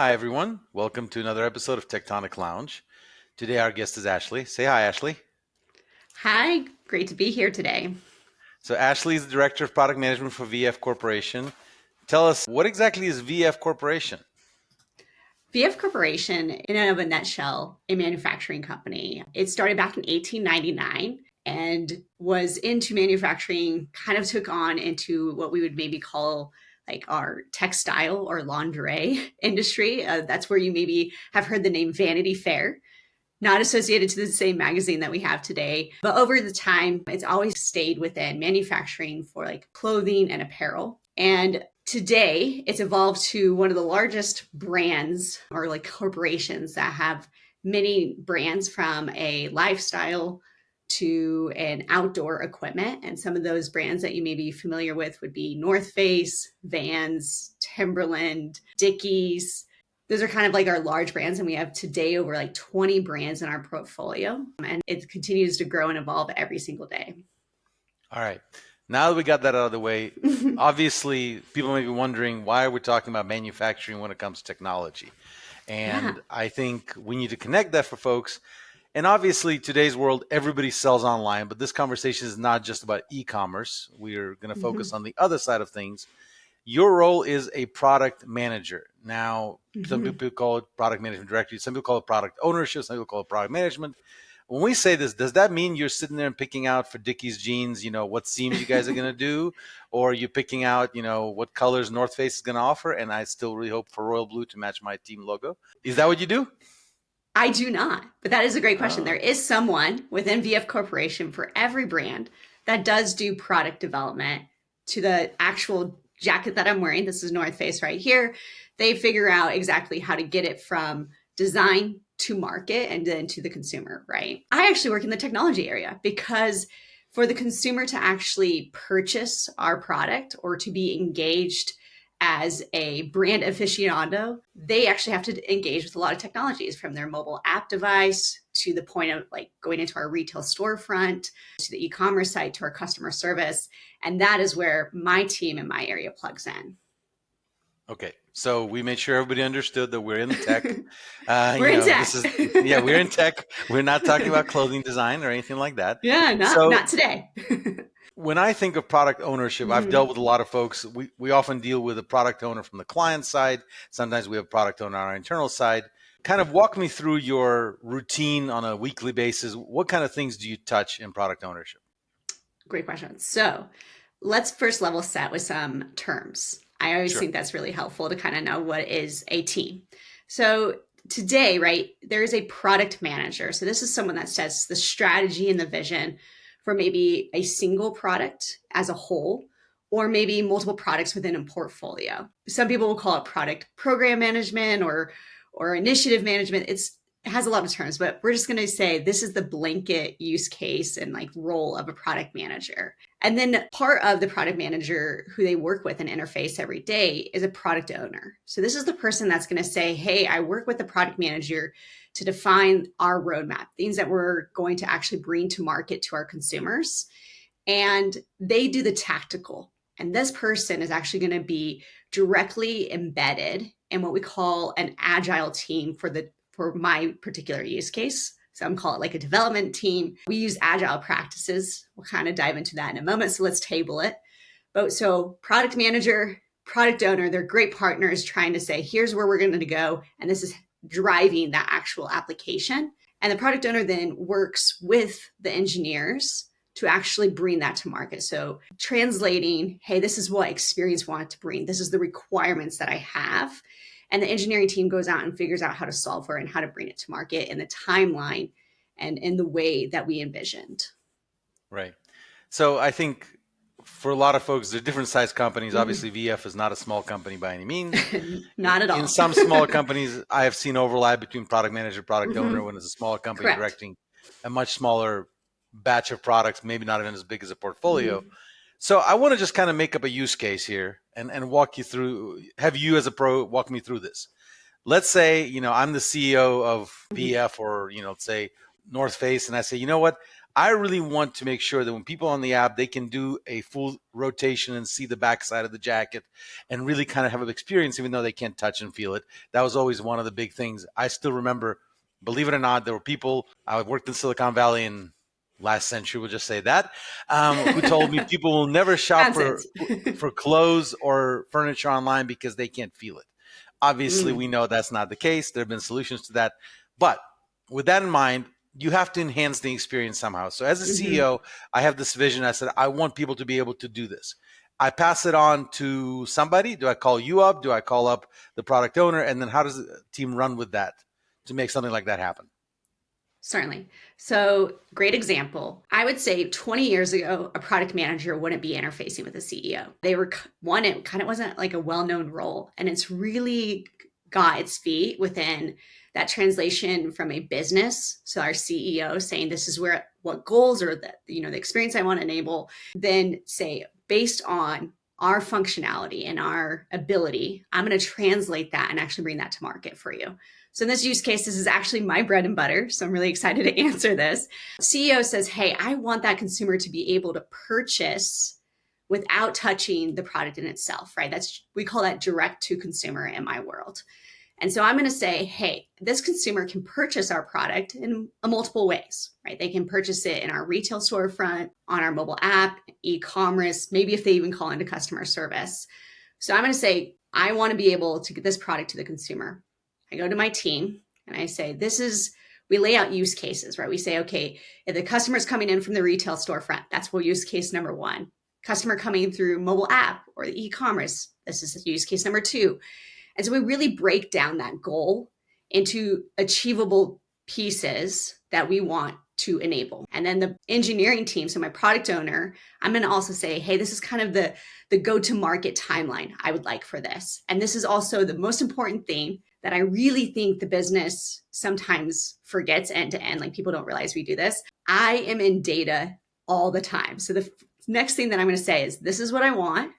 Hi, everyone. Welcome to another episode of Tectonic Lounge. Today, our guest is Ashley. Say hi, Ashley. Hi, great to be here today. So Ashley is the Director of Product Management for VF Corporation. Tell us, what exactly is VF Corporation? VF Corporation, in and of a nutshell, a manufacturing company. It started back in 1899 and was into manufacturing, kind of took on into what we would maybe call like our textile or lingerie industry. That's where you maybe have heard the name Vanity Fair. Not associated to the same magazine that we have today. But over the time, it's always stayed within manufacturing for like clothing and apparel. And today, it's evolved to one of the largest brands or like corporations that have many brands from a lifestyle to an outdoor equipment. And some of those brands that you may be familiar with would be North Face, Vans, Timberland, Dickies. Those are kind of like our large brands. And we have today over like 20 brands in our portfolio. And it continues to grow and evolve every single day. All right. Now that we got that out of the way, obviously, people may be wondering why we're talking about manufacturing when it comes to technology. And Yeah. I think we need to connect that for folks. And obviously, today's world, everybody sells online, but this conversation is not just about e-commerce. We're going to focus on the other side of things. Your role is a product manager. Now, some people call it product management directory. Some people call it product ownership. Some people call it product management. When we say this, does that mean you're sitting there and picking out for Dickies jeans, what seams you guys are going to do? Or you're picking out, what colors North Face is going to offer? And I still really hope for royal blue to match my team logo. Is that what you do? I do not, but that is a great question. Oh, There is someone within VF Corporation for every brand that does do product development to the actual jacket that I'm wearing. This is North Face right here. They figure out exactly how to get it from design to market and then to the consumer, right? I actually work in the technology area because for the consumer to actually purchase our product or to be engaged as a brand aficionado, they actually have to engage with a lot of technologies from their mobile app device to the point of like going into our retail storefront, to the e-commerce site, to our customer service. And that is where my team in my area plugs in. okay. So we made sure everybody understood that we're in tech. We're in tech. We're in tech. We're not talking about clothing design or anything like that. Yeah, So not today. when I think of product ownership, I've dealt with a lot of folks. We often deal with a product owner from the client side. Sometimes we have a product owner on our internal side. Kind of walk me through your routine on a weekly basis. What kind of things do you touch in product ownership? Great question. So let's first level set with some terms. I always Sure. think that's really helpful to kind of know what is a team. So today, right, there is a product manager. So this is someone that sets the strategy and the vision for maybe a single product as a whole, or maybe multiple products within a portfolio. Some people will call it product program management or initiative management. It has a lot of terms, but we're just going to say this is the blanket use case and like role of a product manager. And then part of the product manager who they work with and interface every day is a product owner. So this is the person that's going to say, hey, I work with the product manager to define our roadmap, things that we're going to actually bring to market to our consumers. And they do the tactical. And this person is actually going to be directly embedded in what we call an agile team for my particular use case. Some call it like a development team. We use agile practices. We'll kind of dive into that in a moment. So let's table it. But so product manager, product owner, they're great partners trying to say, here's where we're going to go. And this is driving that actual application. And the product owner then works with the engineers to actually bring that to market. So translating, hey, this is what experience we want to bring. This is the requirements that I have. And the engineering team goes out and figures out how to solve for it and how to bring it to market in the timeline and in the way that we envisioned. Right. So I think for a lot of folks, they're different size companies. Obviously, VF is not a small company by any means. Not at all. In some smaller companies, I have seen overlap between product manager, product owner when it's a smaller company Correct. directing a much smaller batch of products, maybe not even as big as a portfolio. So I want to just kind of make up a use case here and walk you through, have you as a pro walk me through this. Let's say, I'm the CEO of VF or, say North Face, and I say, you know what, I really want to make sure that when people on the app, they can do a full rotation and see the backside of the jacket and really kind of have an experience, even though they can't touch and feel it. That was always one of the big things. I still remember, believe it or not, there were people, I worked in Silicon Valley in last century, we'll just say that, who told me people will never shop for clothes or furniture online because they can't feel it. Obviously, we know that's not the case. There have been solutions to that. But with that in mind, you have to enhance the experience somehow. So as a CEO, I have this vision. I said, I want people to be able to do this. I pass it on to somebody. Do I call you up? Do I call up the product owner? And then how does the team run with that to make something like that happen? Certainly. So great example. I would say 20 years ago, a product manager wouldn't be interfacing with a CEO. They were one, it kind of wasn't like a well-known role. And it's really got its feet within that translation from a business. So our CEO saying, this is what goals or the experience I want to enable, then say, based on our functionality and our ability, I'm going to translate that and actually bring that to market for you. So in this use case, this is actually my bread and butter. So I'm really excited to answer this. CEO says, hey, I want that consumer to be able to purchase without touching the product in itself, right? We call that direct to consumer in my world. And so I'm going to say, hey, this consumer can purchase our product in multiple ways, right? They can purchase it in our retail storefront, on our mobile app, e-commerce, maybe if they even call into customer service. So I'm going to say, I want to be able to get this product to the consumer. I go to my team and I say, we lay out use cases, right? We say, okay, if the customer is coming in from the retail storefront, that's use case number 1. Customer coming through mobile app or the e-commerce, this is use case number 2. And so we really break down that goal into achievable pieces that we want to enable. And then the engineering team, so my product owner, I'm going to also say, hey, this is kind of the go-to-market timeline I would like for this. And this is also the most important thing that I really think the business sometimes forgets end to end. Like people don't realize we do this. I am in data all the time. So the next thing that I'm going to say is, this is what I want.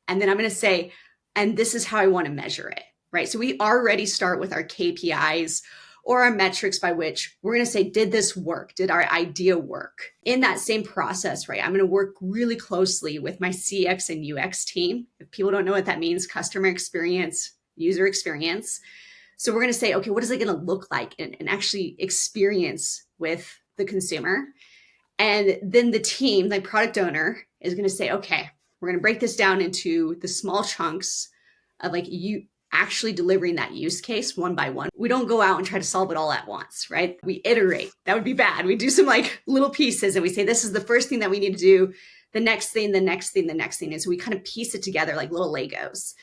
And then I'm going to say, and this is how I want to measure it, right? So we already start with our KPIs or our metrics by which we're going to say, did this work? Did our idea work? In that same process, right, I'm going to work really closely with my CX and UX team. If people don't know what that means, customer experience, user experience. So we're going to say, okay, what is it going to look like and actually experience with the consumer? And then the team, the product owner, is going to say, okay, we're going to break this down into the small chunks of like you actually delivering that use case one by one. We don't go out and try to solve it all at once, right? We iterate. That would be bad. We do some like little pieces and we say, this is the first thing that we need to do. The next thing, the next thing, the next thing. And so we kind of piece it together like little Legos.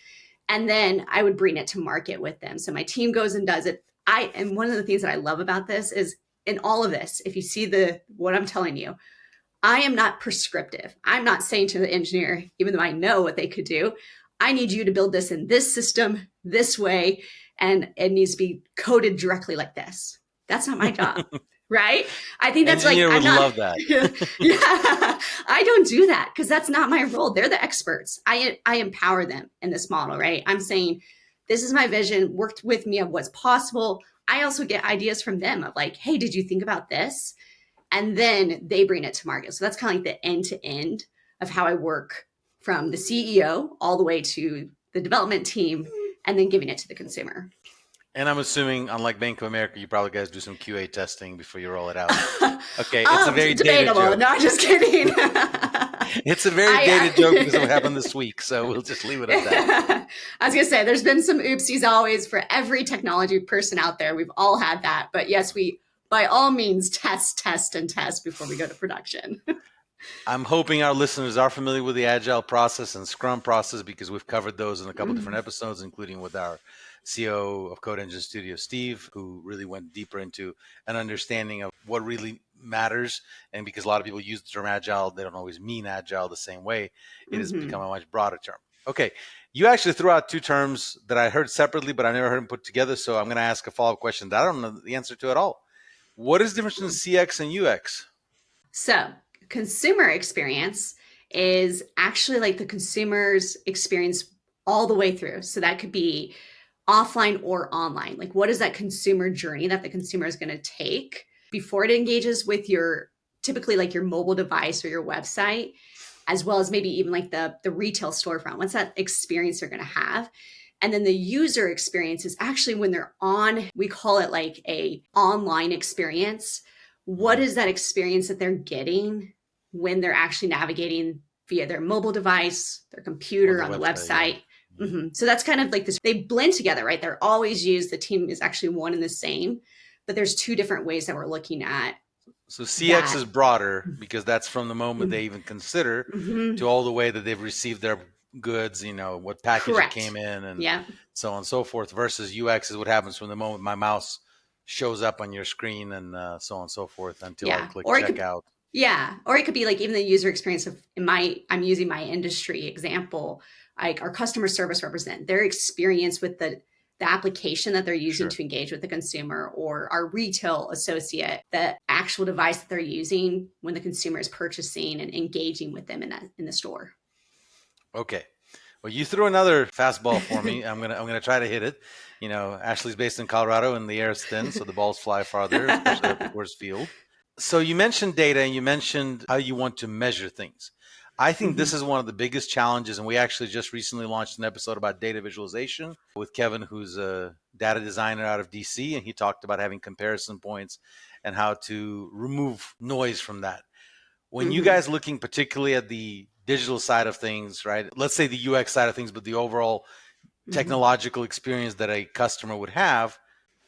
And then I would bring it to market with them. So my team goes and does it. And one of the things that I love about this is in all of this, if you see what I'm telling you, I am not prescriptive. I'm not saying to the engineer, even though I know what they could do, I need you to build this in this system, this way, and it needs to be coded directly like this. That's not my job, right? I think that's Engineer like, would love that. Yeah, I don't do that because that's not my role. They're the experts. I empower them in this model, right? I'm saying, this is my vision, worked with me of what's possible. I also get ideas from them of like, hey, did you think about this? And then they bring it to market. So that's kind of like the end to end of how I work from the CEO all the way to the development team and then giving it to the consumer. And I'm assuming, unlike Bank of America, you probably guys do some QA testing before you roll it out. Okay, it's a very debatable. dated joke. No, just kidding. It's a very dated joke because of what happened this week. So we'll just leave it at that. I was going to say, there's been some oopsies always for every technology person out there. We've all had that. But yes, we by all means test before we go to production. I'm hoping our listeners are familiar with the Agile process and Scrum process because we've covered those in a couple different episodes, including with our CEO of Code Engine Studio, Steve, who really went deeper into an understanding of what really matters. And because a lot of people use the term Agile, they don't always mean Agile the same way. It has become a much broader term. Okay, you actually threw out two terms that I heard separately, but I never heard them put together. So I'm going to ask a follow-up question that I don't know the answer to at all. What is the difference between CX and UX? So consumer experience is actually like the consumer's experience all the way through. So that could be offline or online. Like, what is that consumer journey that the consumer is going to take before it engages with your typically like your mobile device or your website, as well as maybe even like the retail storefront. What's that experience they're going to have? And then the user experience is actually when they're on, we call it like a online experience. What is that experience that they're getting when they're actually navigating via their mobile device, their computer, on the website? Yeah. Mm-hmm. So that's kind of like this, they blend together, right? They're always used, the team is actually one and the same, but there's two different ways that we're looking at. So CX is broader because that's from the moment they even consider to all the way that they've received their goods, you know, what package it came in and so on and so forth, versus UX is what happens from the moment my mouse shows up on your screen and so on and so forth until I click checkout. Or it could be like even the user experience of I'm using my industry example, like our customer service representative, their experience with the application that they're using to engage with the consumer, or our retail associate, the actual device that they're using when the consumer is purchasing and engaging with them in the store. Okay. Well, you threw another fastball for me. I'm gonna try to hit it. You know, Ashley's based in Colorado and the air is thin, so the balls fly farther, especially at the course field. So you mentioned data and you mentioned how you want to measure things. I think this is one of the biggest challenges, and we actually just recently launched an episode about data visualization with Kevin, who's a data designer out of DC, and he talked about having comparison points and how to remove noise from that. When you guys looking particularly at the digital side of things, right? Let's say the UX side of things, but the overall technological experience that a customer would have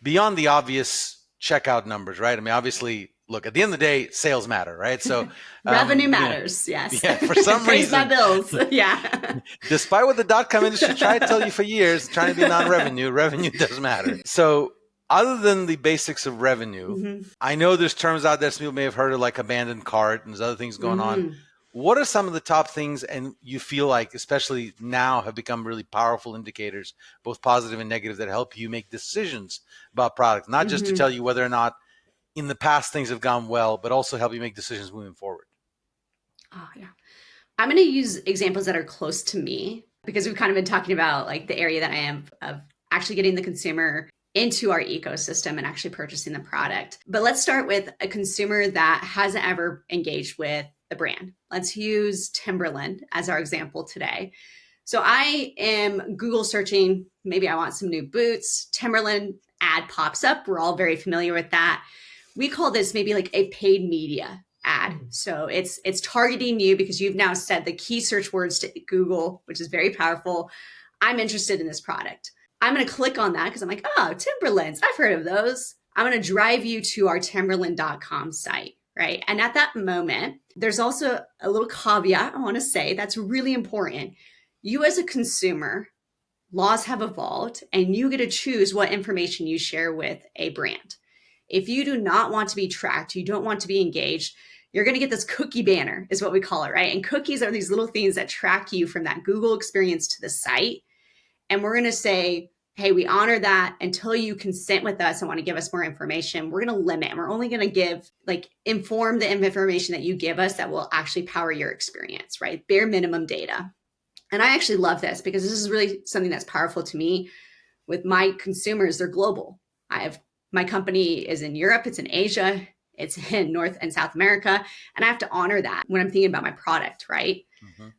beyond the obvious checkout numbers, right? I mean, obviously, look, at the end of the day, sales matter, right? So revenue matters, yes. Yeah, for some Pays reason. my bills, yeah. Despite what the .com industry tried to tell you for years, trying to be non-revenue, revenue does matter. So other than the basics of revenue, I know there's terms out there some people may have heard of, like abandoned cart, and there's other things going on. What are some of the top things, and you feel like, especially now, have become really powerful indicators, both positive and negative, that help you make decisions about products, not just to tell you whether or not in the past things have gone well, but also help you make decisions moving forward? Oh, yeah. I'm going to use examples that are close to me because we've kind of been talking about like the area that I am of actually getting the consumer into our ecosystem and actually purchasing the product. But let's start with a consumer that hasn't ever engaged with the brand. Let's use Timberland as our example today. So I am Google searching, maybe I want some new boots. Timberland ad pops up. We're all very familiar with that. We call this maybe like a paid media ad. So it's targeting you because you've now said the key search words to Google, which is very powerful. I'm interested in this product. I'm going to click on that because I'm like, oh, Timberlands, I've heard of those. I'm going to drive you to our Timberland.com site, right? And at that moment, there's also a little caveat I want to say that's really important. You as a consumer, laws have evolved and you get to choose what information you share with a brand. If you do not want to be tracked, you don't want to be engaged, you're going to get this cookie banner is what we call it, right? And cookies are these little things that track you from that Google experience to the site. And we're going to say, hey, we honor that until you consent with us and want to give us more information. We're going to limit, and we're only going to inform the information that you give us that will actually power your experience, right? Bare minimum data. And I actually love this because this is really something that's powerful to me with my consumers. They're global. My company is in Europe, it's in Asia, it's in North and South America, and I have to honor that when I'm thinking about my product, right?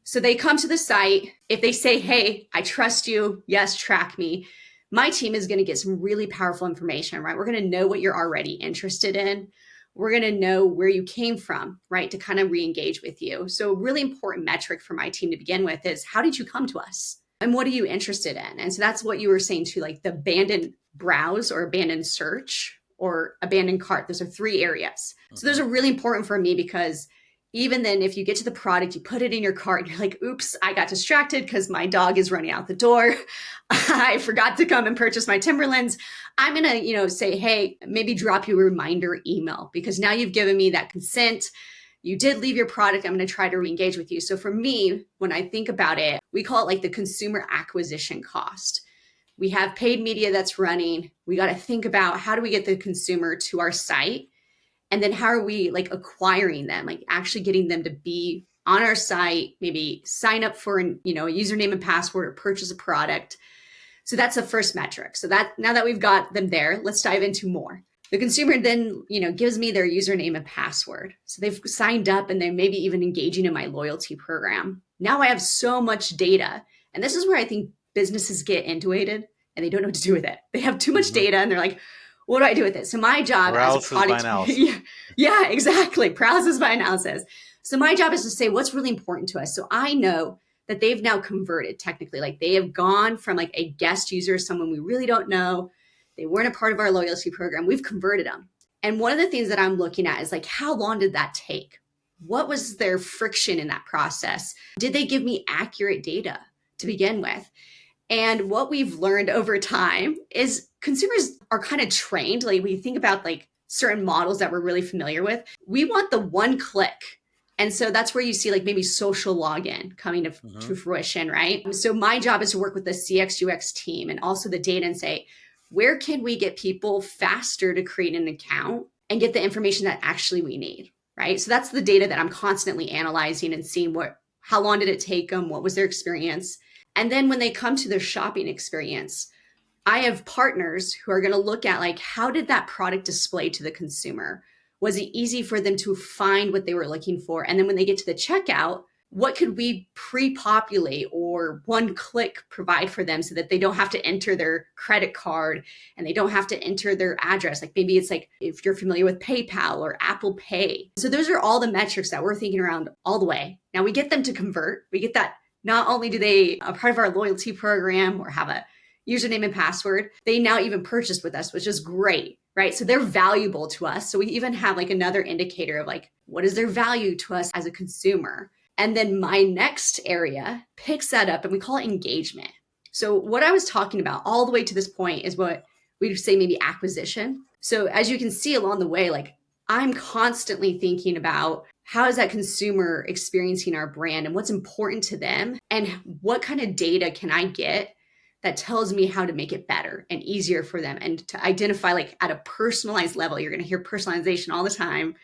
So they come to the site. If they say, hey, I trust you, yes, track me, my team is going to get some really powerful information, right? We're going to know what you're already interested in. We're going to know where you came from, right? To kind of re-engage with you. So a really important metric for my team to begin with is, how did you come to us? And what are you interested in? And so that's what you were saying to like the abandoned browse or abandoned search or abandoned cart. Those are three areas. So those are really important for me because even then, if you get to the product, you put it in your cart and you're like, oops, I got distracted because my dog is running out the door. I forgot to come and purchase my Timberlands. I'm going to, say, hey, maybe drop you a reminder email because now you've given me that consent. You did leave your product. I'm going to try to re-engage with you. So for me, when I think about it, we call it like the consumer acquisition cost. We have paid media that's running. We got to think about how do we get the consumer to our site? And then how are we like acquiring them, like actually getting them to be on our site, maybe sign up for a username and password or purchase a product. So that's the first metric. So that now that we've got them there, let's dive into more. The consumer then, gives me their username and password. So they've signed up and they're maybe even engaging in my loyalty program. Now I have so much data. And this is where I think businesses get intuited and they don't know what to do with it. They have too much data and they're like, what do I do with it? So my job as a product, yeah, exactly. Paralysis by analysis. So my job is to say what's really important to us. So I know that they've now converted technically, like they have gone from like a guest user, someone we really don't know. They weren't a part of our loyalty program. We've converted them. And one of the things that I'm looking at is like, how long did that take? What was their friction in that process? Did they give me accurate data to begin with? And what we've learned over time is consumers are kind of trained. Like we think about like certain models that we're really familiar with. We want the one click. And so that's where you see like maybe social login coming to fruition, right? So my job is to work with the CX UX team and also the data and say, where can we get people faster to create an account and get the information that actually we need, right? So that's the data that I'm constantly analyzing and seeing how long did it take them? What was their experience? And then when they come to their shopping experience, I have partners who are going to look at like, how did that product display to the consumer? Was it easy for them to find what they were looking for? And then when they get to the checkout, what could we pre-populate or one click provide for them so that they don't have to enter their credit card and they don't have to enter their address? Like maybe it's like if you're familiar with PayPal or Apple Pay. So those are all the metrics that we're thinking around all the way. Now we get them to convert. We get that not only do they a part of our loyalty program or have a username and password, they now even purchase with us, which is great, right? So they're valuable to us. So we even have like another indicator of like, what is their value to us as a consumer? And then my next area picks that up and we call it engagement. So what I was talking about all the way to this point is what we'd say maybe acquisition. So as you can see along the way, like I'm constantly thinking about how is that consumer experiencing our brand and what's important to them and what kind of data can I get that tells me how to make it better and easier for them and to identify like at a personalized level. You're going to hear personalization all the time.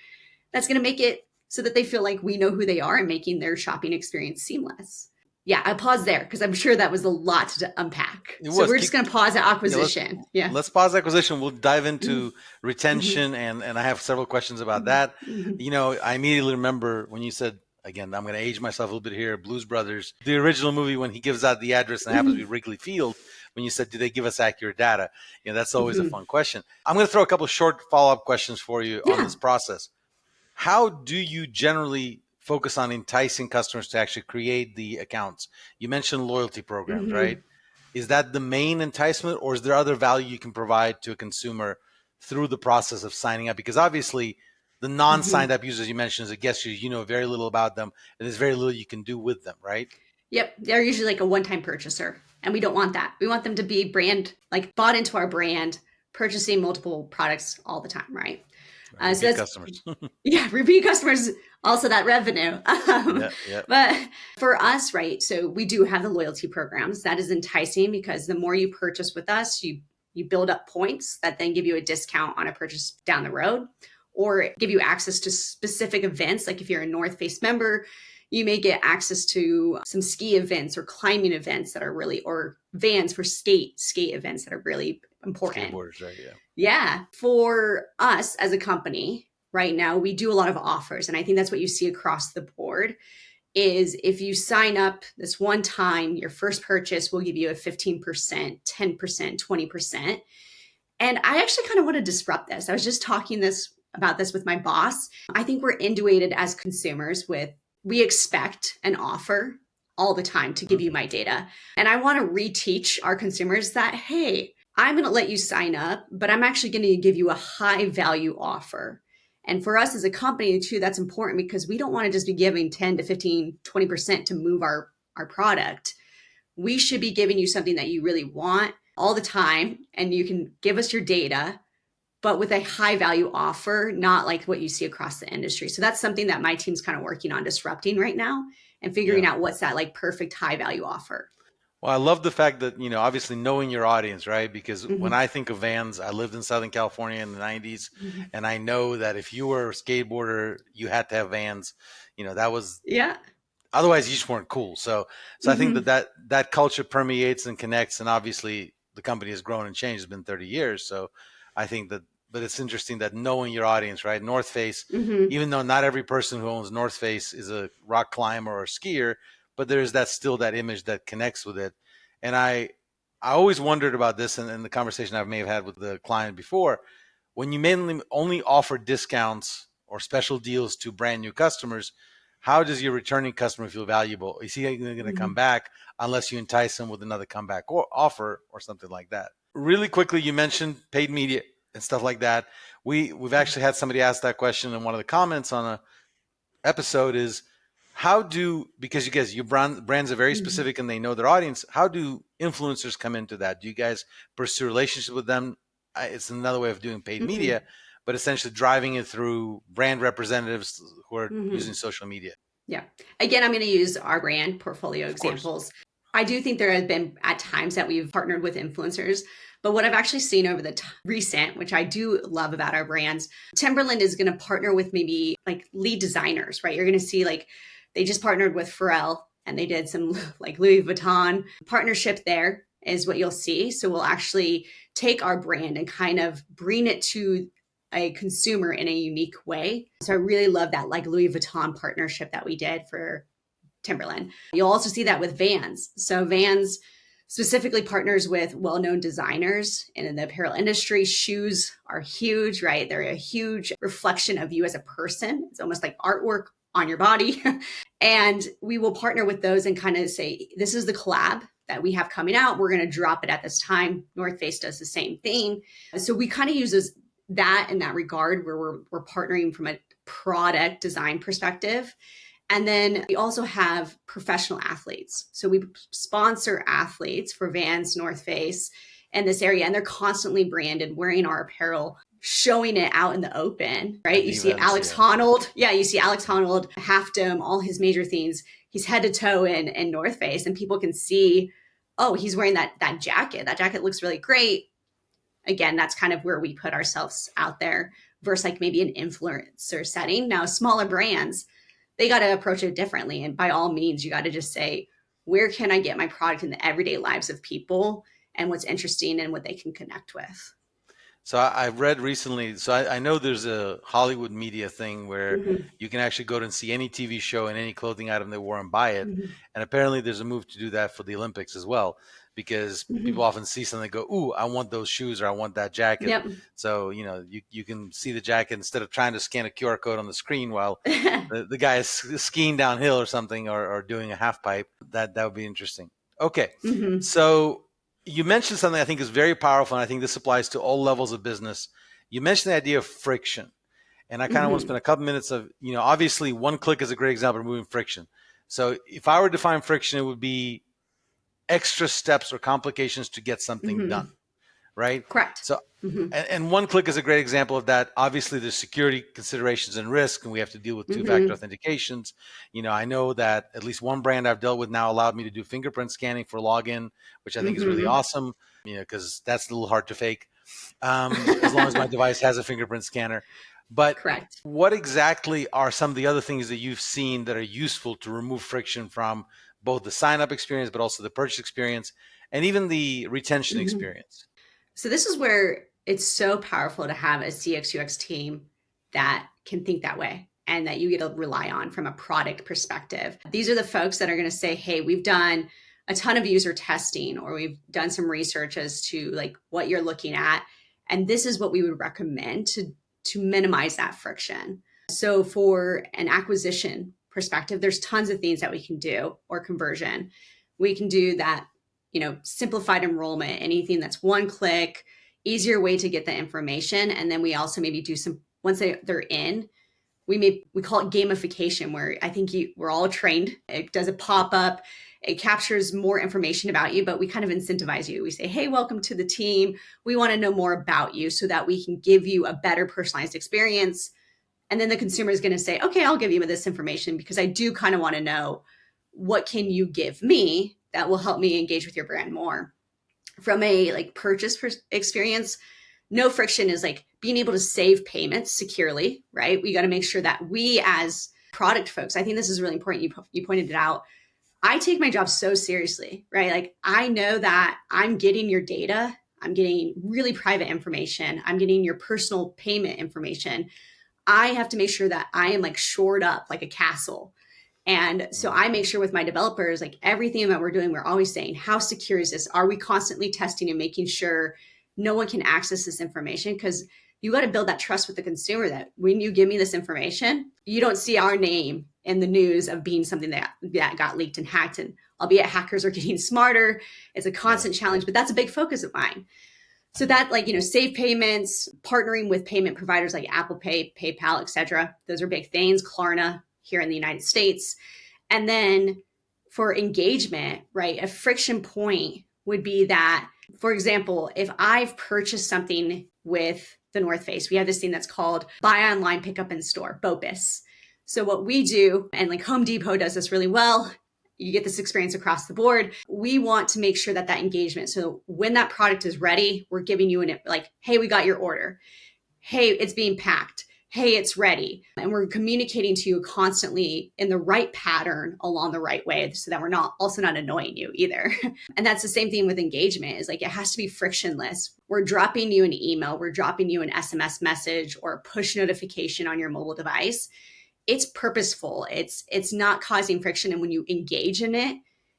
That's going to make it so that they feel like we know who they are and making their shopping experience seamless. Yeah, I pause there because I'm sure that was a lot to unpack. So we're just going to pause at acquisition. Let's pause acquisition. We'll dive into retention and I have several questions about that. I immediately remember when you said, again, I'm going to age myself a little bit here, Blues Brothers, the original movie when he gives out the address and it happens to be Wrigley Field, when you said, do they give us accurate data? That's always a fun question. I'm going to throw a couple of short follow-up questions for you on this process. How do you generally focus on enticing customers to actually create the accounts? You mentioned loyalty programs, right? Is that the main enticement or is there other value you can provide to a consumer through the process of signing up? Because obviously the non-signed up users you mentioned as a guest user, you know very little about them and there's very little you can do with them, right? Yep. They're usually like a one-time purchaser and we don't want that. We want them to be like bought into our brand, purchasing multiple products all the time, right? So that's customers. Yeah, repeat customers, also that revenue. But for us, right, so we do have the loyalty programs. That is enticing because the more you purchase with us, you build up points that then give you a discount on a purchase down the road or give you access to specific events. Like if you're a North Face member, you may get access to some ski events or climbing events that are really, or vans for skate events that are really important. Skateboarders, right? Yeah. For us as a company right now, we do a lot of offers. And I think that's what you see across the board is if you sign up this one time, your first purchase will give you a 15%, 10%, 20%. And I actually kind of want to disrupt this. I was just talking about this with my boss. I think we're inundated as consumers with, we expect an offer all the time to give you my data. And I want to reteach our consumers that, hey, I'm going to let you sign up, but I'm actually going to give you a high value offer. And for us as a company too, that's important because we don't want to just be giving 10 to 15, 20% to move our product. We should be giving you something that you really want all the time. And you can give us your data, but with a high value offer, not like what you see across the industry. So that's something that my team's kind of working on disrupting right now and figuring out what's that like perfect high value offer. Well, I love the fact that, obviously knowing your audience, right? Because when I think of vans, I lived in Southern California in the 90s. And I know that if you were a skateboarder, you had to have vans. That was, otherwise you just weren't cool. So I think that culture permeates and connects. And obviously the company has grown and changed. It's been 30 years. So I think that but it's interesting that knowing your audience, right? North Face, Mm-hmm. even though not every person who owns North Face is a rock climber or a skier, but there's still that image that connects with it. And I always wondered about this, and the conversation I may have had with the client before, when you mainly only offer discounts or special deals to brand new customers, how does your returning customer feel valuable? Is he going to come back unless you entice him with another comeback or offer or something like that? Really quickly, you mentioned paid media and stuff like that. We've actually had somebody ask that question in one of the comments on a episode is, because you guys, your brands are very specific and they know their audience, how do influencers come into that? Do you guys pursue relationships with them? It's another way of doing paid media, but essentially driving it through brand representatives who are using social media. Yeah. Again, I'm going to use our brand portfolio examples. I do think there have been at times that we've partnered with influencers, but what I've actually seen over the recent, which I do love about our brands, Timberland is going to partner with maybe like lead designers, right? You're going to see like they just partnered with Pharrell and they did some like Louis Vuitton partnership there is what you'll see. So we'll actually take our brand and kind of bring it to a consumer in a unique way. So I really love that like Louis Vuitton partnership that we did for Timberland. You'll also see that with Vans. So Vans specifically partners with well-known designers, and in the apparel industry, shoes are huge, right? They're a huge reflection of you as a person. It's almost like artwork on your body. And we will partner with those and kind of say, this is the collab that we have coming out. We're going to drop it at this time. North Face does the same thing. So we kind of use that in that regard where we're partnering from a product design perspective. And then we also have professional athletes. So we sponsor athletes for Vans, North Face, and this area. And they're constantly branded, wearing our apparel, showing it out in the open, right? You see Alex Honnold. Yeah, you see Alex Honnold, Half Dome, all his major themes. He's head to toe in North Face, and people can see, oh, he's wearing that jacket. That jacket looks really great. Again, that's kind of where we put ourselves out there versus like maybe an influencer setting. Now, smaller brands, they got to approach it differently. And by all means, you got to just say, where can I get my product in the everyday lives of people and what's interesting and what they can connect with? So I read recently, so I know there's a Hollywood media thing where you can actually go to and see any TV show and any clothing item they wore and buy it. And apparently there's a move to do that for the Olympics as well, because people often see something and go, ooh, I want those shoes or I want that jacket. Yep. So, you can see the jacket instead of trying to scan a QR code on the screen while the guy is skiing downhill or something or doing a half pipe. That would be interesting. Okay. So you mentioned something I think is very powerful, and I think this applies to all levels of business. You mentioned the idea of friction. And I kind of want to spend a couple minutes of, obviously one click is a great example of removing friction. So if I were to define friction, it would be extra steps or complications to get something done, right? Correct. So, and one click is a great example of that. Obviously, there's security considerations and risk, and we have to deal with two-factor authentications. I know that at least one brand I've dealt with now allowed me to do fingerprint scanning for login, which I think is really awesome, because that's a little hard to fake, as long as my device has a fingerprint scanner. But what exactly are some of the other things that you've seen that are useful to remove friction from both the sign-up experience, but also the purchase experience, and even the retention experience? So this is where it's so powerful to have a CX UX team that can think that way and that you get to rely on from a product perspective. These are the folks that are going to say, hey, we've done a ton of user testing, or we've done some research as to like what you're looking at. And this is what we would recommend to minimize that friction. So for an acquisition perspective, there's tons of things that we can do, or conversion. We can do that, simplified enrollment, anything that's one click, easier way to get the information. And then we also maybe do some, once they're in, we call it gamification, where I think we're all trained. It does a pop-up, it captures more information about you, but we kind of incentivize you. We say, hey, welcome to the team. We want to know more about you so that we can give you a better personalized experience. And then the consumer is going to say, okay, I'll give you this information because I do kind of want to know, what can you give me that will help me engage with your brand more? From a purchase experience, no friction is being able to save payments securely, right? We got to make sure that we as product folks, I think this is really important. You pointed it out. I take my job so seriously, right? I know that I'm getting your data. I'm getting really private information. I'm getting your personal payment information. I have to make sure that I am like shored up like a castle. And so I make sure with my developers, like everything that we're doing, we're always saying, how secure is this? Are we constantly testing and making sure no one can access this information? Because you got to build that trust with the consumer that when you give me this information, you don't see our name in the news of being something that got leaked and hacked. And albeit hackers are getting smarter, it's a constant challenge, but that's a big focus of mine. So that, like, safe payments, partnering with payment providers like Apple Pay, PayPal, etc. Those are big things. Klarna here in the United States. And then for engagement, right, a friction point would be that, for example, if I've purchased something with the North Face, we have this thing that's called buy online, pick up in store, BOPIS. So what we do, and like Home Depot does this really well, you get this experience across the board. We want to make sure that engagement. So when that product is ready, we're giving you like, hey, we got your order. Hey, it's being packed. Hey, it's ready. And we're communicating to you constantly in the right pattern along the right way so that we're also not annoying you either. And that's the same thing with engagement, is like, it has to be frictionless. We're dropping you an email, we're dropping you an SMS message or a push notification on your mobile device. It's purposeful. It's not causing friction. And when you engage in it,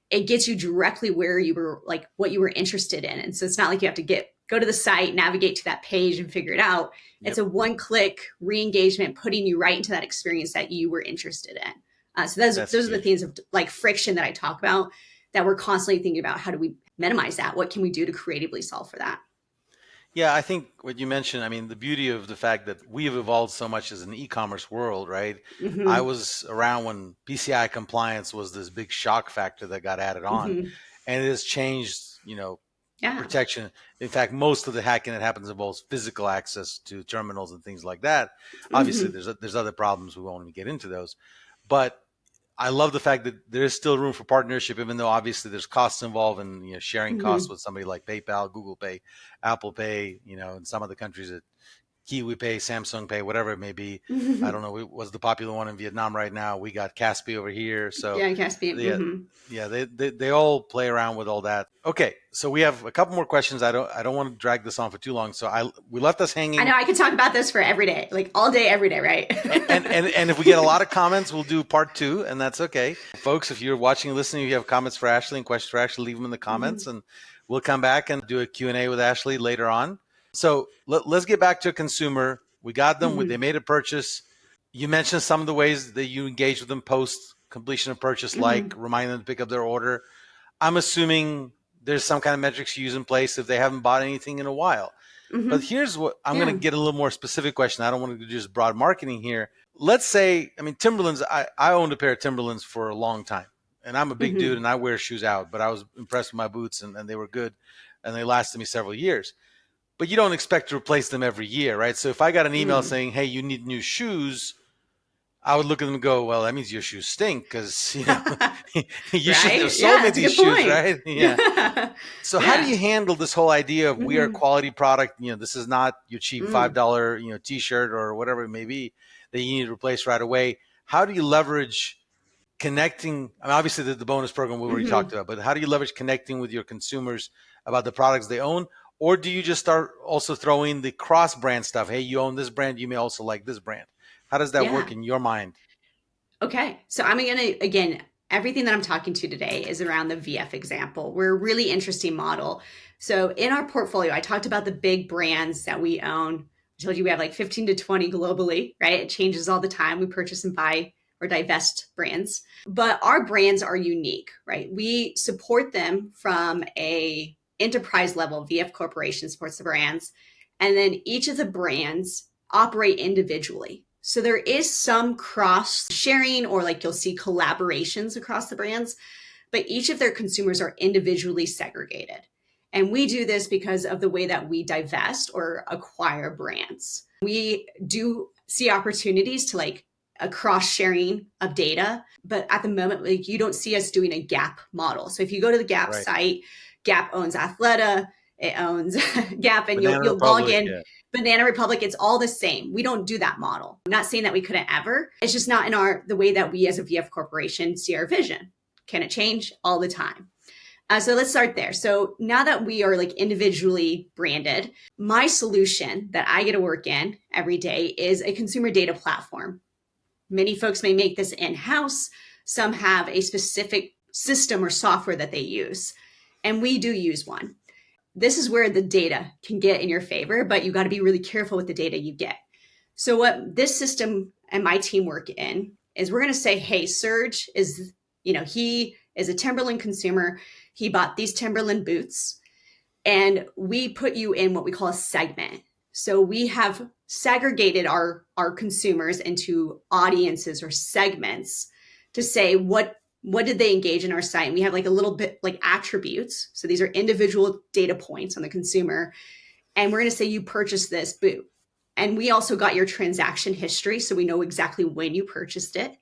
it gets you directly where you were, like what you were interested in. And so it's not like you have to go to the site, navigate to that page and figure it out. Yep. It's a one-click re-engagement, putting you right into that experience that you were interested in. So those are the things of like friction that I talk about, that we're constantly thinking about. How do we minimize that? What can we do to creatively solve for that? Yeah, I think what you mentioned, I mean, the beauty of the fact that we have evolved so much as an e-commerce world, right? Mm-hmm. I was around when PCI compliance was this big shock factor that got added on, mm-hmm. and it has changed, protection. In fact, most of the hacking that happens involves physical access to terminals and things like that. Obviously, mm-hmm. there's other problems. We won't even get into those, but I love the fact that there is still room for partnership, even though obviously there's costs involved in sharing mm-hmm. costs with somebody like PayPal, Google Pay, Apple Pay, in some other countries that Kiwi Pay, Samsung Pay, whatever it may be. Mm-hmm. I don't know. What's the popular one in Vietnam right now? We got 𝗓𝗃𝗃 over here. So yeah, 𝗓𝗃𝗃. They all play around with all that. Okay, so we have a couple more questions. I don't want to drag this on for too long. So we left this hanging. I know I could talk about this for every day, like all day, every day, right? and if we get a lot of comments, we'll do part 2, and that's okay. Folks, if you're watching and listening, if you have comments for Ashley and questions for Ashley, leave them in the comments, mm-hmm. and we'll come back and do a Q&A with Ashley later on. So let's get back to a consumer. We got them. Mm-hmm. They made a purchase. You mentioned some of the ways that you engage with them post completion of purchase, mm-hmm. like remind them to pick up their order. I'm assuming there's some kind of metrics you use in place if they haven't bought anything in a while. Mm-hmm. But here's what I'm going to get a little more specific question. I don't want to do just broad marketing here. Let's say, Timberlands, I owned a pair of Timberlands for a long time, and I'm a big mm-hmm. dude and I wear shoes out, but I was impressed with my boots and they were good and they lasted me several years. But you don't expect to replace them every year, right? So if I got an email saying, hey, you need new shoes, I would look at them and go, well, that means your shoes stink because, you should have sold me these shoes, right? Yeah. So how do you handle this whole idea of we are a quality product? This is not your cheap $5, T-shirt or whatever it may be that you need to replace right away. How do you leverage connecting? Obviously the bonus program we already talked about, but how do you leverage connecting with your consumers about the products they own? Or do you just start also throwing the cross-brand stuff? Hey, you own this brand, you may also like this brand. How does that work in your mind? Okay. So I'm going to, again, everything that I'm talking to today is around the VF example. We're a really interesting model. So in our portfolio, I talked about the big brands that we own. I told you we have like 15 to 20 globally, right? It changes all the time. We purchase and buy or divest brands, but our brands are unique, right? We support them from a enterprise level. VF Corporation supports the brands, and then each of the brands operate individually. So there is some cross sharing, or like you'll see collaborations across the brands, but each of their consumers are individually segregated. And we do this because of the way that we divest or acquire brands. We do see opportunities to like a cross sharing of data, but at the moment, like you don't see us doing a Gap model. So if you go to the Gap site, Gap owns Athleta, it owns Gap, and you'll log in. Yeah. Banana Republic, it's all the same. We don't do that model. I'm not saying that we couldn't ever. It's just not in the way that we as a VF Corporation see our vision. Can it change? All the time. So let's start there. So now that we are like individually branded, my solution that I get to work in every day is a consumer data platform. Many folks may make this in-house. Some have a specific system or software that they use, and we do use one. This is where the data can get in your favor, but you got to be really careful with the data you get. So what this system and my team work in is we're going to say, hey, Serge is, he is a Timberland consumer. He bought these Timberland boots, and we put you in what we call a segment. So we have segregated our consumers into audiences or segments to say what did they engage in our site. And we have like a little bit like attributes. So these are individual data points on the consumer. And we're going to say you purchased this boot. And we also got your transaction history, so we know exactly when you purchased it.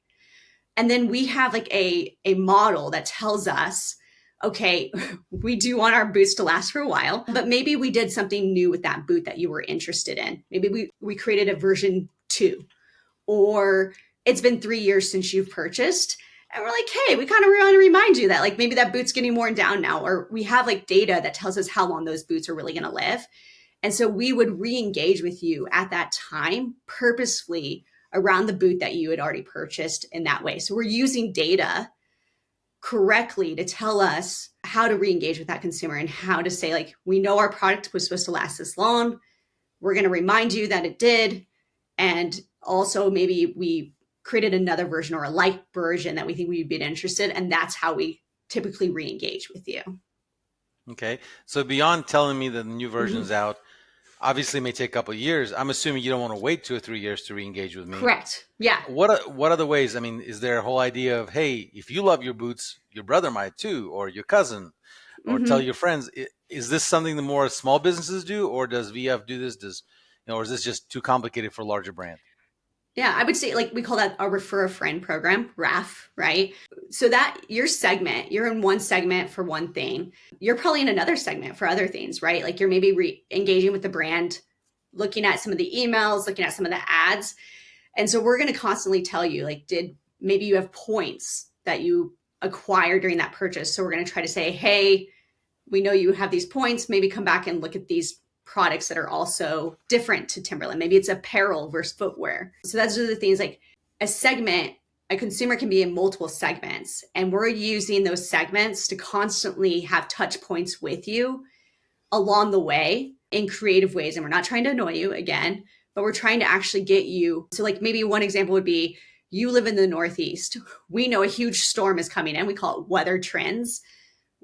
And then we have like a model that tells us, okay, we do want our boots to last for a while, but maybe we did something new with that boot that you were interested in. Maybe we created a version 2, or it's been 3 years since you've purchased. And we're like, hey, we kind of want to remind you that like maybe that boot's getting worn down now, or we have like data that tells us how long those boots are really going to live. And so we would re-engage with you at that time purposefully around the boot that you had already purchased in that way. So we're using data correctly to tell us how to re-engage with that consumer and how to say, like, we know our product was supposed to last this long. We're going to remind you that it did. And also maybe we created another version or a light version that we think we'd be interested. And that's how we typically re-engage with you. Okay. So beyond telling me that the new version's out, obviously it may take a couple of years. I'm assuming you don't want to wait 2 or 3 years to re-engage with me. Correct. Yeah. What other ways? I mean, is there a whole idea of, hey, if you love your boots, your brother might too, or your cousin, or tell your friends? Is this something that more small businesses do, or does VF do this? Or is this just too complicated for a larger brand? Yeah, I would say like we call that a refer a friend program, RAF, right? So that your segment, you're in one segment for one thing. You're probably in another segment for other things, right? Like you're maybe engaging with the brand, looking at some of the emails, looking at some of the ads. And so we're going to constantly tell you, like, maybe you have points that you acquire during that purchase. So we're going to try to say, hey, we know you have these points. Maybe come back and look at these products that are also different to Timberland. Maybe it's apparel versus footwear. So those are the things, like a segment, a consumer can be in multiple segments, and we're using those segments to constantly have touch points with you along the way in creative ways. And we're not trying to annoy you again, but we're trying to actually get you. So like maybe one example would be you live in the Northeast. We know a huge storm is coming in. We call it weather trends.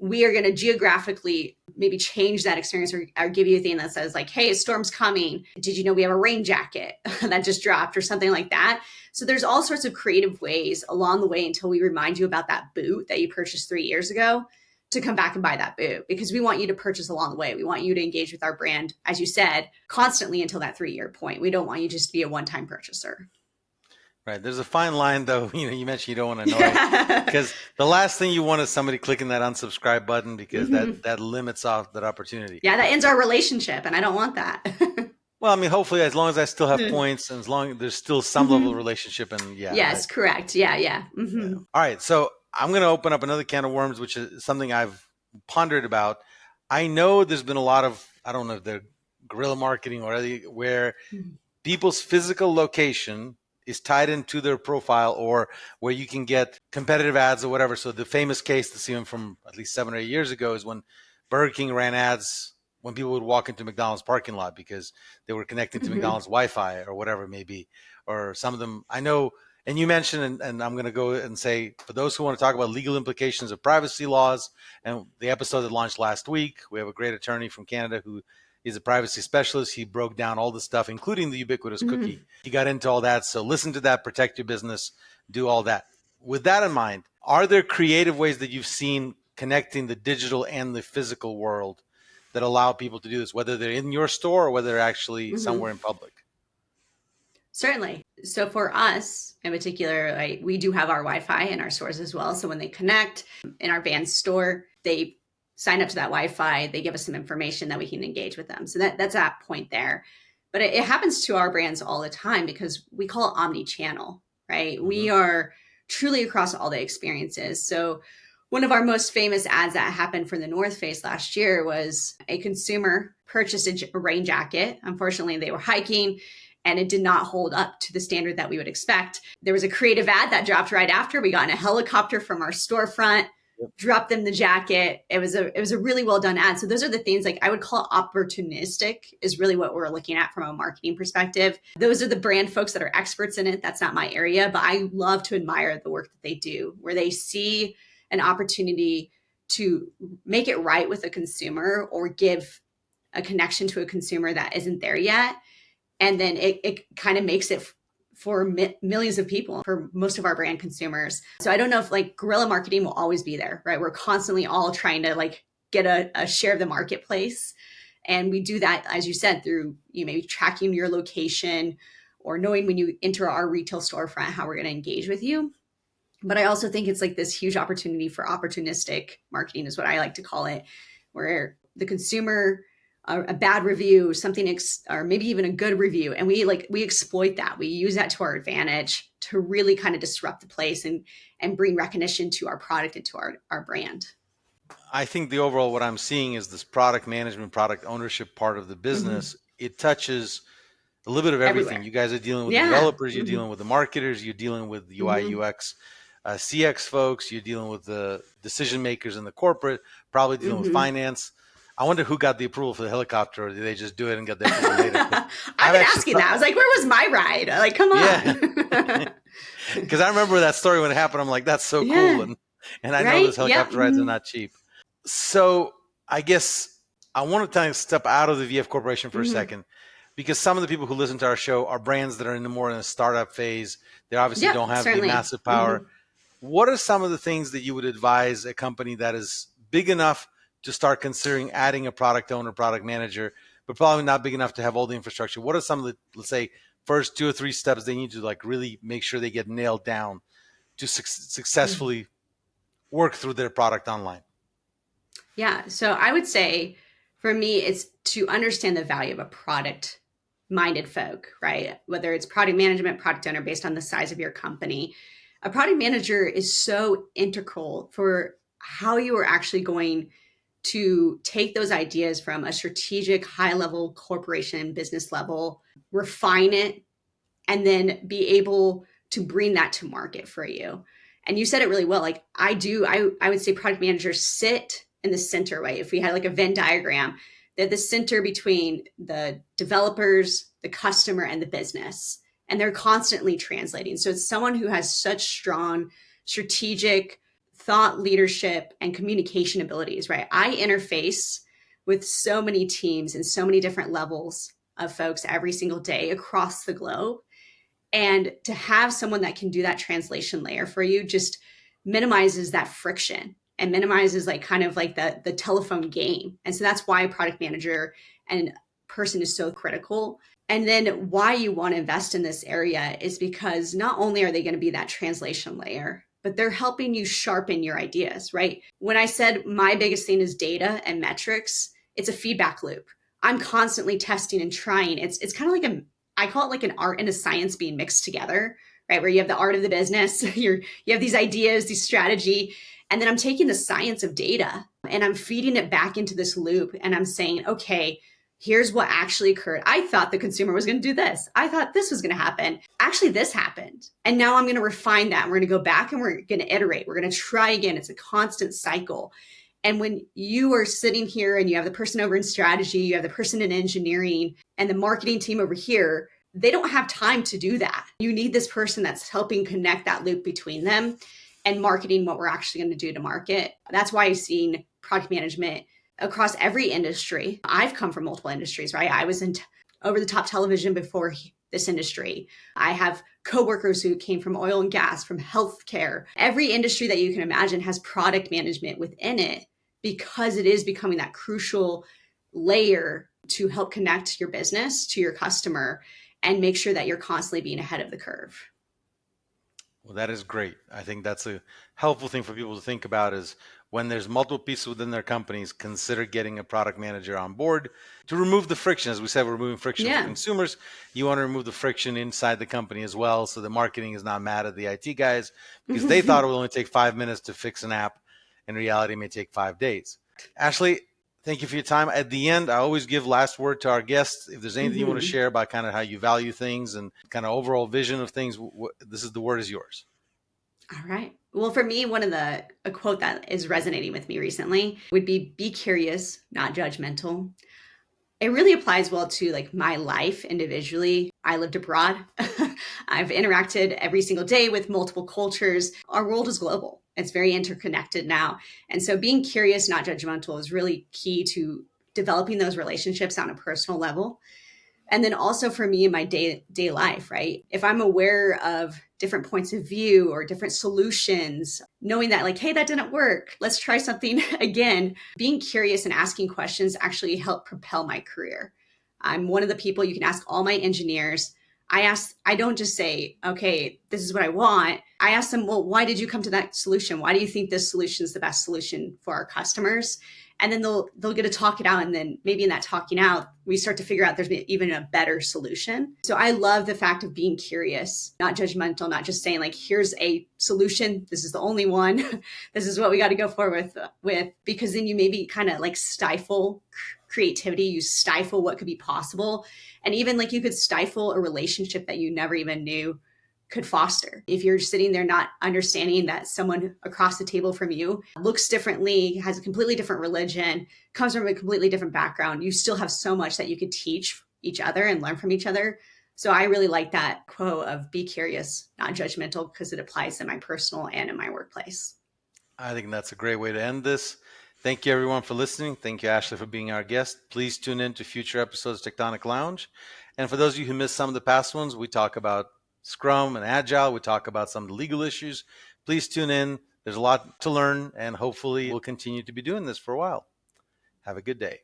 We are going to geographically maybe change that experience or give you a thing that says like, hey, a storm's coming. Did you know we have a rain jacket that just dropped or something like that? So there's all sorts of creative ways along the way until we remind you about that boot that you purchased 3 years ago to come back and buy that boot, because we want you to purchase along the way. We want you to engage with our brand, as you said, constantly until that 3-year point. We don't want you just to be a one-time purchaser. Right. There's a fine line, though. You mentioned you don't want to annoy, because the last thing you want is somebody clicking that unsubscribe button, because that limits off that opportunity. Yeah, that ends our relationship, and I don't want that. Well, I mean, hopefully, as long as I still have points, and as long as there's still some level of relationship, and Yes, correct. Yeah. Yeah. All right. So I'm going to open up another can of worms, which is something I've pondered about. I know there's been a lot of, I don't know if they're guerrilla marketing or anything, where people's physical location is tied into their profile, or where you can get competitive ads or whatever. So the famous case that's even from at least 7 or 8 years ago is when Burger King ran ads when people would walk into McDonald's parking lot because they were connecting to McDonald's Wi-Fi or whatever it may be. Or some of them, I know, and you mentioned, and I'm going to go and say, for those who want to talk about legal implications of privacy laws, and the episode that launched last week, we have a great attorney from Canada who is a privacy specialist. He broke down all the stuff, including the ubiquitous cookie. He got into all that. So listen to that, protect your business, do all that. With that in mind, are there creative ways that you've seen connecting the digital and the physical world that allow people to do this, whether they're in your store or whether they're actually somewhere in public? Certainly. So for us in particular, we do have our Wi-Fi in our stores as well. So when they connect in our Vans store, they sign up to that Wi-Fi, they give us some information that we can engage with them. So that's that point there. But it happens to our brands all the time because we call it omni-channel, right? We are truly across all the experiences. So One of our most famous ads that happened for the North Face last year was a consumer purchased a rain jacket. Unfortunately, they were hiking and it did not hold up to the standard that we would expect. There was a creative ad that dropped right after. We got in a helicopter from our storefront, dropped them the jacket. It was a really well done ad. So those are the things like I would call opportunistic is really what we're looking at from a marketing perspective. Those are the brand folks that are experts in it. That's not my area, but I love to admire the work that they do, where they see an opportunity to make it right with a consumer or give a connection to a consumer that isn't there yet. And then it kind of makes it for millions of people, for most of our brand consumers. So I don't know if like guerrilla marketing will always be there, right? We're constantly all trying to like get a share of the marketplace. And we do that, as you said, through maybe tracking your location or knowing when you enter our retail storefront, how we're going to engage with you. But I also think it's like this huge opportunity for opportunistic marketing is what I like to call it, where the consumer, a bad review, something, or maybe even a good review. And we exploit that. We use that to our advantage to really kind of disrupt the place and bring recognition to our product and to our brand. I think the overall, what I'm seeing is this product management, product ownership part of the business. It touches a little bit of everything. Everywhere. You guys are dealing with developers, you're dealing with the marketers, you're dealing with UI, UX, CX folks, you're dealing with the decision makers in the corporate, probably dealing with finance. I wonder who got the approval for the helicopter, or did they just do it and get the approval later? I've been asking that. I was like, where was my ride? Like, come on. Because I remember that story when it happened. I'm like, that's so cool. And I know those helicopter rides are not cheap. So I guess I want to kind of step out of the VF Corporation for a second, because some of the people who listen to our show are brands that are more in a startup phase. They obviously don't have the massive power. What are some of the things that you would advise a company that is big enough to start considering adding a product owner, product manager, but probably not big enough to have all the infrastructure? What are some of the, let's say, first 2 or 3 steps they need to like really make sure they get nailed down to successfully work through their product online? Yeah. So I would say for me, it's to understand the value of a product minded folk, right? Whether it's product management, product owner, based on the size of your company. A product manager is so integral for how you are actually going to take those ideas from a strategic, high level corporation, business level, refine it, and then be able to bring that to market for you. And you said it really well. Like I would say product managers sit in the center, right? If we had like a Venn diagram, they're the center between the developers, the customer, and the business. And they're constantly translating. So it's someone who has such strong strategic thought leadership and communication abilities, right? I interface with so many teams and so many different levels of folks every single day across the globe. And to have someone that can do that translation layer for you just minimizes that friction and minimizes like kind of like the telephone game. And so that's why a product manager and person is so critical. And then why you want to invest in this area is because not only are they going to be that translation layer, but they're helping you sharpen your ideas, right? When I said my biggest thing is data and metrics, it's a feedback loop. I'm constantly testing and trying. It's kind of like I call it like an art and a science being mixed together, right? Where you have the art of the business, you have these ideas, these strategy, and then I'm taking the science of data and I'm feeding it back into this loop. And I'm saying, okay, here's what actually occurred. I thought the consumer was going to do this. I thought this was going to happen. Actually, this happened. And now I'm going to refine that. We're going to go back and we're going to iterate. We're going to try again. It's a constant cycle. And when you are sitting here and you have the person over in strategy, you have the person in engineering and the marketing team over here, they don't have time to do that. You need this person that's helping connect that loop between them and marketing what we're actually going to do to market. That's why I've seen product management across every industry. I've come from multiple industries, right? I was in over-the-top television before this industry. I have coworkers who came from oil and gas, from healthcare. Every industry that you can imagine has product management within it because it is becoming that crucial layer to help connect your business to your customer and make sure that you're constantly being ahead of the curve. Well, that is great. I think that's a helpful thing for people to think about is when there's multiple pieces within their companies, consider getting a product manager on board to remove the friction. As we said, we're removing friction for consumers. You want to remove the friction inside the company as well. So the marketing is not mad at the IT guys because they thought it would only take 5 minutes to fix an app. In reality, it may take 5 days. Ashley, thank you for your time. At the end, I always give last word to our guests. If there's anything you want to share about kind of how you value things and kind of overall vision of things, the word is yours. All right. Well, for me, a quote that is resonating with me recently would be curious, not judgmental. It really applies well to like my life individually. I lived abroad. I've interacted every single day with multiple cultures. Our world is global. It's very interconnected now. And so being curious, not judgmental is really key to developing those relationships on a personal level. And then also for me in my day life, right? If I'm aware of different points of view or different solutions, knowing that like, hey, that didn't work, let's try something again. Being curious and asking questions actually help propel my career. I'm one of the people you can ask all my engineers. I don't just say, okay, this is what I want. I ask them, well, why did you come to that solution? Why do you think this solution is the best solution for our customers? And then they'll get to talk it out. And then maybe in that talking out, we start to figure out there's even a better solution. So I love the fact of being curious, not judgmental, not just saying like, here's a solution. This is the only one. This is what we got to go forward with, because then you maybe kind of like stifle creativity. You stifle what could be possible. And even like you could stifle a relationship that you never even knew could foster. If you're sitting there not understanding that someone across the table from you looks differently, has a completely different religion, comes from a completely different background, you still have so much that you could teach each other and learn from each other. So I really like that quote of be curious, not judgmental, because it applies in my personal and in my workplace. I think that's a great way to end this. Thank you everyone for listening. Thank you, Ashley, for being our guest. Please tune in to future episodes of Tectonic Lounge. And for those of you who missed some of the past ones, we talk about Scrum and Agile. We talk about some of the legal issues. Please tune in. There's a lot to learn, and hopefully we'll continue to be doing this for a while. Have a good day.